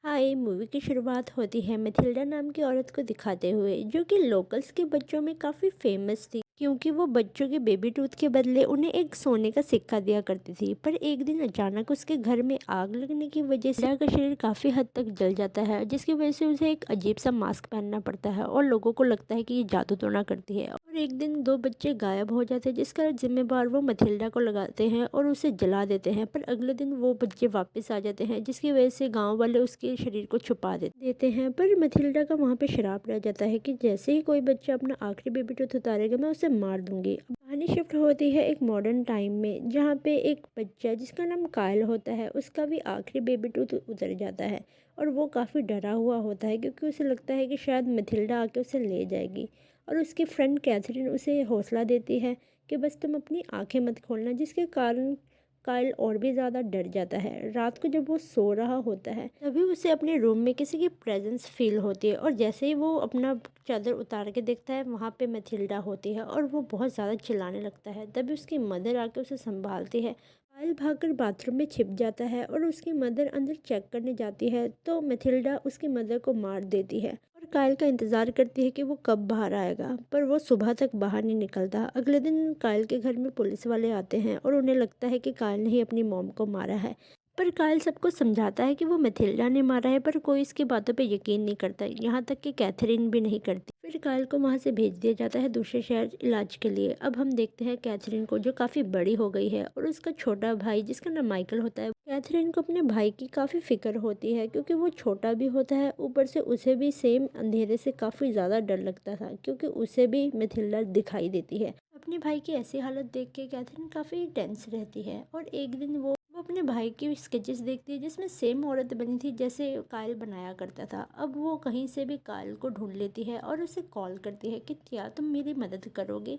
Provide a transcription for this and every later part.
हाय movie की शुरुआत होती है मैथिल्डा नाम की औरत को दिखाते हुए, जो कि लोकल्स के बच्चों में काफ़ी फेमस थी क्योंकि वो बच्चों के बेबी टूथ के बदले उन्हें एक सोने का सिक्का दिया करती थी। पर एक दिन अचानक उसके घर में आग लगने की वजह से मैथिल्डा का शरीर काफ़ी हद तक जल जाता है, जिसकी वजह से उसे एक अजीब सा मास्क पहनना पड़ता है और लोगों को लगता है कि ये जादू टोना करती है। और एक दिन दो बच्चे गायब हो जाते हैं, जिसका जिम्मेवार वो मैथिल्डा को लगाते हैं और उसे जला देते हैं। पर अगले दिन वो बच्चे वापस आ जाते हैं, जिसकी वजह से गांव वाले उसके शरीर को छुपा देते हैं। पर मैथिल्डा का वहां पे श्राप रह जाता है कि जैसे ही कोई बच्चा अपना आखिरी बेबी टूथ उतारेगा मैं उसे मार दूंगी। अब कहानी शिफ्ट होती है एक मॉडर्न टाइम में, जहाँ पे एक बच्चा जिसका नाम कायल होता है, उसका भी आखिरी बेबी टूथ उतर जाता है। और वो काफ़ी डरा हुआ होता है क्योंकि उसे लगता है कि शायद मैथिल्डा आके उसे ले जाएगी। और उसकी फ्रेंड कैथरीन उसे हौसला देती है कि बस तुम अपनी आंखें मत खोलना, जिसके कारण काइल और भी ज़्यादा डर जाता है। रात को जब वो सो रहा होता है तभी उसे अपने रूम में किसी की प्रेजेंस फील होती है, और जैसे ही वो अपना चादर उतार के देखता है वहाँ पे मैथिल्डा होती है और वो बहुत ज़्यादा चिल्लाने लगता है। तभी उसकी मदर आके उसे संभालती है। काइल भागकर बाथरूम में छिप जाता है और उसकी मदर अंदर चेक करने जाती है तो मैथिल्डा उसकी मदर को मार देती है। और काइल का इंतज़ार करती है कि वो कब बाहर आएगा, पर वो सुबह तक बाहर नहीं निकलता। अगले दिन काइल के घर में पुलिस वाले आते हैं और उन्हें लगता है कि काइल ने ही अपनी मॉम को मारा है। पर काइल सबको समझाता है कि वो मैथिल्डा ने मारा है, पर कोई इसकी बातों पे यकीन नहीं करता, यहाँ तक कि कैथरीन भी नहीं करती। फिर काइल को वहाँ से भेज दिया जाता है दूसरे शहर इलाज के लिए। अब हम देखते हैं कैथरीन को, जो काफ़ी बड़ी हो गई है, और उसका छोटा भाई जिसका नाम माइकल होता है। कैथरीन को अपने भाई की काफ़ी फिक्र होती है क्योंकि वो छोटा भी होता है, ऊपर से उसे भी सेम अंधेरे से काफ़ी ज़्यादा डर लगता था क्योंकि उसे भी मैथिल्डा दिखाई देती है। अपने भाई की ऐसी हालत देख के कैथरीन काफ़ी टेंस रहती है। और एक दिन वो अपने भाई की स्केचेस देखती है जिसमें सेम औरत बनी थी जैसे कायल बनाया करता था। अब वो कहीं से भी कायल को ढूंढ लेती है और उसे कॉल करती है कि क्या तुम मेरी मदद करोगे।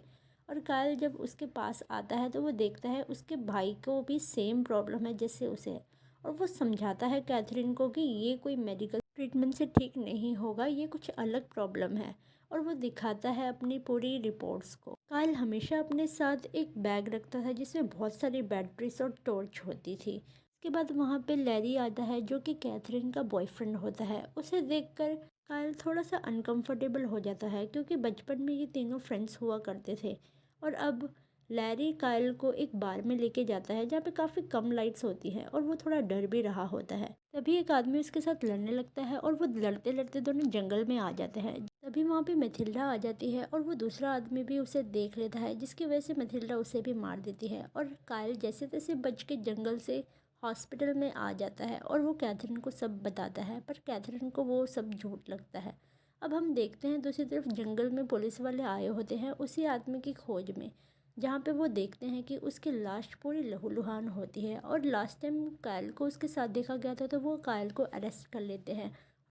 और कायल जब उसके पास आता है तो वो देखता है उसके भाई को भी सेम प्रॉब्लम है जैसे उसे है। और वो समझाता है कैथरीन को कि ये कोई मेडिकल ट्रीटमेंट से ठीक नहीं होगा, ये कुछ अलग प्रॉब्लम है। और वो दिखाता है अपनी पूरी रिपोर्ट्स को। कायल हमेशा अपने साथ एक बैग रखता था जिसमें बहुत सारी बैटरीज और टॉर्च होती थी। इसके बाद वहाँ पे लैरी आता है जो कि कैथरीन का बॉयफ्रेंड होता है। उसे देखकर कायल थोड़ा सा अनकंफर्टेबल हो जाता है क्योंकि बचपन में ये तीनों फ्रेंड्स हुआ करते थे। और अब लैरी कायल को एक बार में लेके जाता है जहाँ पे काफ़ी कम लाइट्स होती है और वो थोड़ा डर भी रहा होता है। तभी एक आदमी उसके साथ लड़ने लगता है और वो लड़ते लड़ते दोनों जंगल में आ जाते हैं। तभी वहाँ पे मैथिल्डा आ जाती है और वो दूसरा आदमी भी उसे देख लेता है, जिसकी वजह से मैथिल्डा उसे भी मार देती है। और कायल जैसे तैसे बच के जंगल से हॉस्पिटल में आ जाता है और वो कैथरीन को सब बताता है, पर कैथरीन को वो सब झूठ लगता है। अब हम देखते हैं दूसरी तरफ जंगल में पुलिस वाले आए होते हैं उसी आदमी की खोज में, जहाँ पे वो देखते हैं कि उसकी लाश पूरी लहूलुहान होती है। और लास्ट टाइम कायल को उसके साथ देखा गया था तो वो कायल को अरेस्ट कर लेते हैं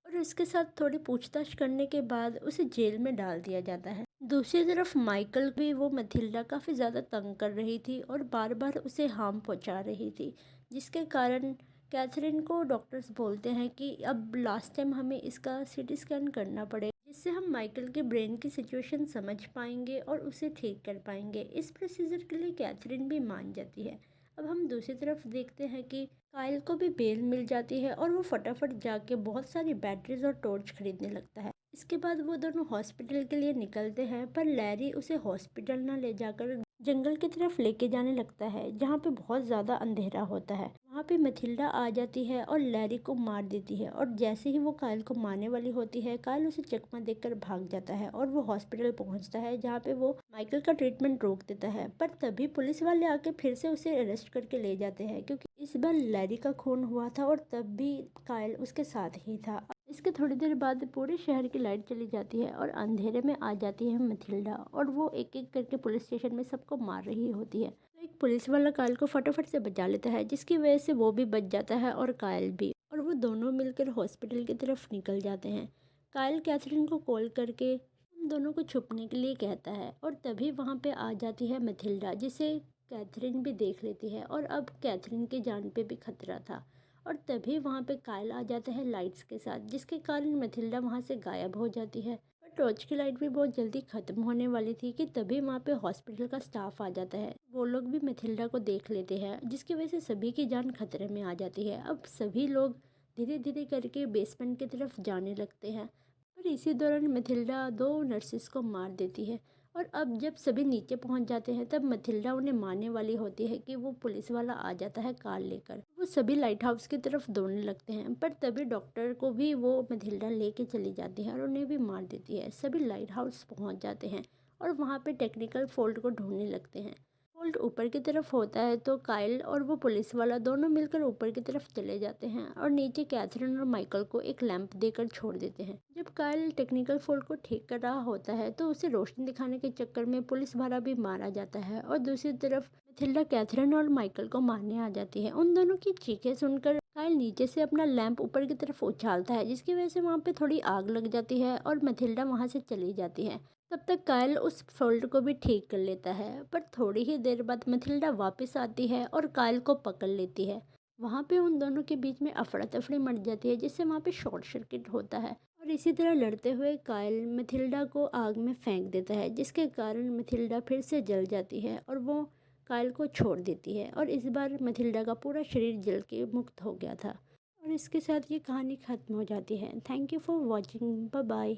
और उसके साथ थोड़ी पूछताछ करने के बाद उसे जेल में डाल दिया जाता है। दूसरी तरफ माइकल भी वो मैथिल्डा काफ़ी ज़्यादा तंग कर रही थी और बार बार उसे हार्म पहुंचा रही थी, जिसके कारण कैथरीन को डॉक्टर्स बोलते हैं कि अब लास्ट टाइम हमें इसका सीटी स्कैन करना पड़ेगा, जिससे हम माइकल के ब्रेन की सिचुएशन समझ पाएंगे और उसे ठीक कर पाएंगे। इस प्रोसीजर के लिए कैथरीन भी मान जाती है। अब हम दूसरी तरफ देखते हैं कि कायल को भी बेल मिल जाती है और वो फटाफट जाके बहुत सारी बैटरीज और टॉर्च खरीदने लगता है। इसके बाद वो दोनों हॉस्पिटल के लिए निकलते हैं, पर लैरी उसे हॉस्पिटल ना ले जाकर जंगल की तरफ लेके जाने लगता है जहाँ पे बहुत ज़्यादा अंधेरा होता है। वहाँ पे मैथिल्डा आ जाती है और लैरी को मार देती है, और जैसे ही वो कायल को मारने वाली होती है कायल उसे चकमा देकर भाग जाता है और वो हॉस्पिटल पहुँचता है जहाँ पे वो माइकल का ट्रीटमेंट रोक देता है। पर तभी पुलिस वाले आके फिर से उसे अरेस्ट करके ले जाते हैं क्योंकि इस बार लैरी का खून हुआ था और तब भी कायल उसके साथ ही था। इसके थोड़ी देर बाद पूरे शहर की लाइट चली जाती है और अंधेरे में आ जाती है मैथिल्डा, और वो एक एक करके पुलिस स्टेशन में सबको मार रही होती है। तो एक पुलिस वाला कायल को फटाफट से बचा लेता है, जिसकी वजह से वो भी बच जाता है और कायल भी, और वो दोनों मिलकर हॉस्पिटल की तरफ निकल जाते हैं। कायल कैथरीन को कॉल करके उन दोनों को छुपने के लिए कहता है, और तभी वहाँ पे आ जाती है मैथिल्डा, जिसे कैथरीन भी देख लेती है और अब कैथरीन की जान पे भी खतरा था। और तभी वहाँ पे कायल आ जाता है लाइट्स के साथ, जिसके कारण मैथिल्डा वहाँ से गायब हो जाती है। पर टॉर्च की लाइट भी बहुत जल्दी ख़त्म होने वाली थी कि तभी वहाँ पे हॉस्पिटल का स्टाफ आ जाता है। वो लोग भी मैथिल्डा को देख लेते हैं, जिसकी वजह से सभी की जान खतरे में आ जाती है। अब सभी लोग धीरे धीरे करके बेसमेंट की तरफ जाने लगते हैं। पर इसी दौरान मथिल्डा दो नर्सिस को मार देती है। और अब जब सभी नीचे पहुंच जाते हैं तब मथिल्डा उन्हें मारने वाली होती है कि वो पुलिस वाला आ जाता है कार लेकर। वो सभी लाइट हाउस की तरफ दौड़ने लगते हैं, पर तभी डॉक्टर को भी वो मथिल्डा लेके चली जाती है और उन्हें भी मार देती है। सभी लाइट हाउस पहुंच जाते हैं और वहाँ पे टेक्निकल फॉल्ट को ढूंढने लगते हैं। फॉल्ट ऊपर की तरफ होता है तो काइल और वो पुलिस वाला दोनों मिलकर ऊपर की तरफ चले जाते हैं और नीचे कैथरीन और माइकल को एक लैंप देकर छोड़ देते हैं। जब काइल टेक्निकल फॉल्ट को ठीक कर रहा होता है तो उसे रोशनी दिखाने के चक्कर में पुलिस वाला भी मारा जाता है और दूसरी तरफ मैथिल्डा कैथरीन और माइकल को मारने आ जाती है। उन दोनों की चीखें सुनकर काइल नीचे से अपना लैंप ऊपर की तरफ उछालता है, जिसकी वजह से वहाँ पे थोड़ी आग लग जाती है और मैथिल्डा वहाँ से चली जाती है। तब तक काइल उस फॉल्ट को भी ठीक कर लेता है, पर थोड़ी ही देर बाद मैथिल्डा वापस आती है और काइल को पकड़ लेती है। वहाँ पे उन दोनों के बीच में अफड़ा तफड़ी मच जाती है, जिससे वहाँ पे शॉर्ट सर्किट होता है और इसी तरह लड़ते हुए काइल मैथिल्डा को आग में फेंक देता है, जिसके कारण मैथिल्डा फिर से जल जाती है और वो काइल को छोड़ देती है। और इस बार मैथिल्डा का पूरा शरीर जल के मुक्त हो गया था। और इसके साथ ये कहानी खत्म हो जाती है। Thank you for watching. Bye bye.